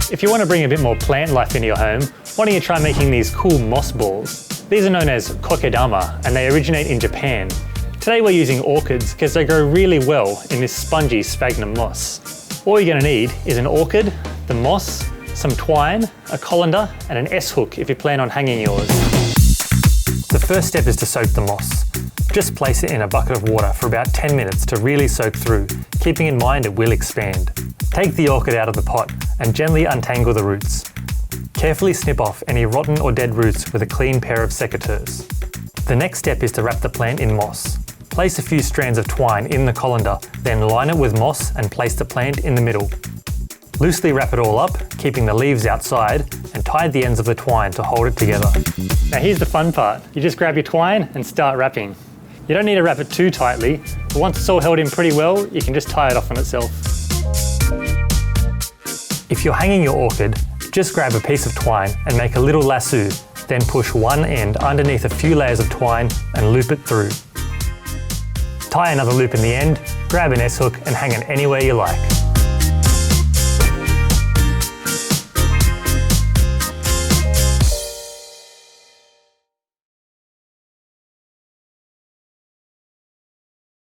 If you want to bring a bit more plant life into your home, why don't you try making these cool moss balls? These are known as kokedama and they originate in Japan. Today we're using orchids because they grow really well in this spongy sphagnum moss. All you're going to need is an orchid, the moss, some twine, a colander and an S-hook if you plan on hanging yours. The first step is to soak the moss. Just place it in a bucket of water for about 10 minutes to really soak through, keeping in mind it will expand. Take the orchid out of the pot and gently untangle the roots. Carefully snip off any rotten or dead roots with a clean pair of secateurs. The next step is to wrap the plant in moss. Place a few strands of twine in the colander, then line it with moss and place the plant in the middle. Loosely wrap it all up, keeping the leaves outside, and tie the ends of the twine to hold it together. Now here's the fun part. You just grab your twine and start wrapping. You don't need to wrap it too tightly, but once it's all held in pretty well, you can just tie it off on itself. If you're hanging your orchid, just grab a piece of twine and make a little lasso, then push one end underneath a few layers of twine and loop it through. Tie another loop in the end, grab an S-hook and hang it anywhere you like.